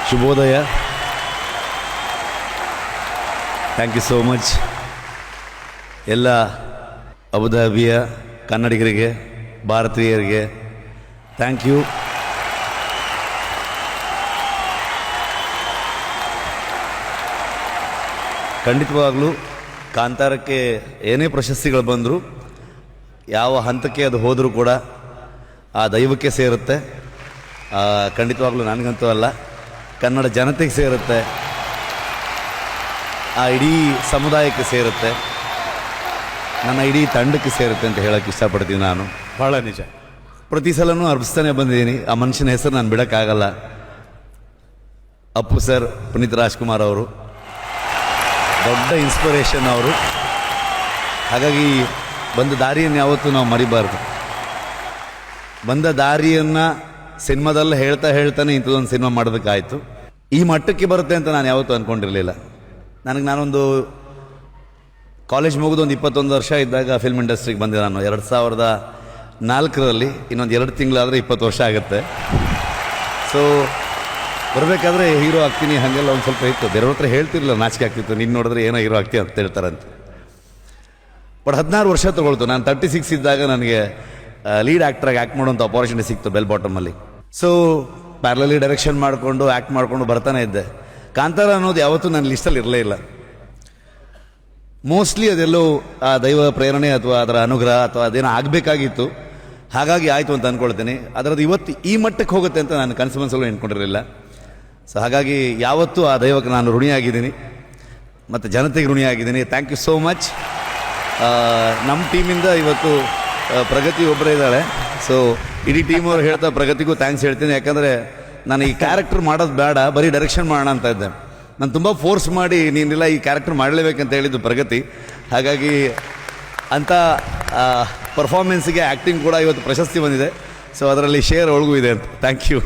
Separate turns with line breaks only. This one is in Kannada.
ಶುಭೋದಯ. ಥ್ಯಾಂಕ್ ಯು ಸೋ ಮಚ್ ಎಲ್ಲ ಅಬುಧಾಬಿಯ ಕನ್ನಡಿಗರಿಗೆ, ಭಾರತೀಯರಿಗೆ ಥ್ಯಾಂಕ್ ಯು. ಖಂಡಿತವಾಗಲೂ ಕಾಂತಾರಕ್ಕೆ ಏನೇ ಪ್ರಶಸ್ತಿಗಳು ಬಂದರೂ, ಯಾವ ಹಂತಕ್ಕೆ ಅದು ಹೋದರೂ ಕೂಡ ಆ ದೈವಕ್ಕೆ ಸೇರುತ್ತೆ. ಖಂಡಿತವಾಗ್ಲೂ ನನಗಂತೂ ಅಲ್ಲ, ಕನ್ನಡ ಜನತೆಗೆ ಸೇರುತ್ತೆ, ಆ ಇಡೀ ಸಮುದಾಯಕ್ಕೆ ಸೇರುತ್ತೆ, ನನ್ನ ಇಡೀ ತಂಡಕ್ಕೆ ಸೇರುತ್ತೆ ಅಂತ ಹೇಳೋಕ್ಕೆ ಇಷ್ಟಪಡ್ತೀನಿ. ನಾನು
ಭಾಳ ನಿಜ.
ಪ್ರತಿ ಸಲನೂ ಅರ್ಪಿಸ್ತಾನೆ ಬಂದಿದ್ದೀನಿ. ಆ ಮನುಷ್ಯನ ಹೆಸರು ನಾನು ಬಿಡೋಕ್ಕಾಗಲ್ಲ. ಅಪ್ಪು ಸರ್, ಪುನೀತ್ ರಾಜ್ಕುಮಾರ್ ಅವರು ದೊಡ್ಡ ಇನ್ಸ್ಪಿರೇಷನ್ ಅವರು. ಹಾಗಾಗಿ ಬಂದ ದಾರಿಯನ್ನು ಯಾವತ್ತೂ ನಾವು ಮರಿಬಾರ್ದು. ಬಂದ ದಾರಿಯನ್ನು ಸಿನಿಮಾದಲ್ಲಿ ಹೇಳ್ತಾನೆ ಇಂಥದ್ದೊಂದು ಸಿನಿಮಾ ಮಾಡೋದಕ್ಕಾಯಿತು. ಈ ಮಟ್ಟಕ್ಕೆ ಬರುತ್ತೆ ಅಂತ ನಾನು ಯಾವತ್ತೂ ಅಂದ್ಕೊಂಡಿರಲಿಲ್ಲ. ನಾನೊಂದು ಕಾಲೇಜ್ ಮುಗಿದು ಒಂದು 21 ವರ್ಷ ಇದ್ದಾಗ ಫಿಲ್ಮ್ ಇಂಡಸ್ಟ್ರಿಗೆ ಬಂದೆ ನಾನು 2004ರಲ್ಲಿ. ಇನ್ನೊಂದು 2 ತಿಂಗಳಾದರೆ 20 ವರ್ಷ ಆಗುತ್ತೆ. ಸೊ ಬರಬೇಕಾದ್ರೆ ಹೀರೋ ಆಗ್ತೀನಿ ಹಾಗೆಲ್ಲ ಒಂದು ಸ್ವಲ್ಪ ಇತ್ತು. ಬೇರೆಯವ್ರ ಹತ್ರ ಹೇಳ್ತಿರಲಿಲ್ಲ, ನಾಚಿಕೆ ಆಗ್ತಿತ್ತು. ನೀನು ನೋಡಿದ್ರೆ ಏನೋ ಹೀರೋ ಆಗ್ತೀಯ ಅಂತ ಹೇಳ್ತಾರಂತೆ. ಬಟ್ 16 ವರ್ಷ ತೊಗೊಳ್ತು. ನಾನು 36 ಇದ್ದಾಗ ನನಗೆ ಲೀಡ್ ಆ್ಯಕ್ಟ್ರಾಗಿ ಆ್ಯಕ್ಟ್ ಮಾಡೋಂಥ ಅಪಾರ್ಚುನಿಟಿ ಸಿಕ್ತು ಬೆಲ್ ಬಾಟಮಲ್ಲಿ. ಸೊ ಪ್ಯಾರಲಲ್ಲಿ ಡೈರೆಕ್ಷನ್ ಮಾಡಿಕೊಂಡು ಆ್ಯಕ್ಟ್ ಮಾಡಿಕೊಂಡು ಬರ್ತಾನೆ ಇದ್ದೆ. ಕಾಂತಾರ ಅನ್ನೋದು ಯಾವತ್ತೂ ನನ್ನ ಲಿಸ್ಟಲ್ಲಿ ಇರಲೇ ಇಲ್ಲ. ಮೋಸ್ಟ್ಲಿ ಅದೆಲ್ಲೋ ಆ ದೈವ ಪ್ರೇರಣೆ ಅಥವಾ ಅದರ ಅನುಗ್ರಹ ಅಥವಾ ಅದೇನೋ ಆಗಬೇಕಾಗಿತ್ತು, ಹಾಗಾಗಿ ಆಯಿತು ಅಂತ ಅಂದ್ಕೊಳ್ತೀನಿ. ಅದರದ್ದು ಇವತ್ತು ಈ ಮಟ್ಟಕ್ಕೆ ಹೋಗುತ್ತೆ ಅಂತ ನಾನು ಕನಸು ಮನಸ್ಸಲ್ಲೂ ಎಣ್ಕೊಂಡಿರಲಿಲ್ಲ. ಸೊ ಹಾಗಾಗಿ ಯಾವತ್ತೂ ಆ ದೈವಕ್ಕೆ ನಾನು ಋಣಿಯಾಗಿದ್ದೀನಿ ಮತ್ತು ಜನತೆಗೆ ಋಣಿಯಾಗಿದ್ದೀನಿ. Thank you so much. ನಮ್ಮ ಟೀಮಿಂದ ಇವತ್ತು ಪ್ರಗತಿ ಒಬ್ಬರೇ ಇದ್ದಾಳೆ. ಸೊ ಇಡೀ ಟೀಮ್ ಅವ್ರು ಹೇಳ್ತಾ ಪ್ರಗತಿಗೂ ಥ್ಯಾಂಕ್ಸ್ ಹೇಳ್ತೀನಿ. ಯಾಕಂದರೆ ನಾನು ಈ ಕ್ಯಾರೆಕ್ಟರ್ ಮಾಡೋದು ಬೇಡ, ಬರೀ ಡೈರೆಕ್ಷನ್ ಮಾಡೋಣ ಅಂತ ಇದ್ದೆ. ನಾನು ತುಂಬ ಫೋರ್ಸ್ ಮಾಡಿ ನೀನೆಲ್ಲ ಈ ಕ್ಯಾರೆಕ್ಟರ್ ಮಾಡಲೇಬೇಕಂತ ಹೇಳಿದ್ದು ಪ್ರಗತಿ. ಹಾಗಾಗಿ ಅಂಥ ಪರ್ಫಾರ್ಮೆನ್ಸಿಗೆ ಆ್ಯಕ್ಟಿಂಗ್ ಕೂಡ ಇವತ್ತು ಪ್ರಶಸ್ತಿ ಬಂದಿದೆ. ಸೊ ಅದರಲ್ಲಿ ಶೇರ್ ಒಳಗೂ ಇದೆ ಅಂತ. Thank you.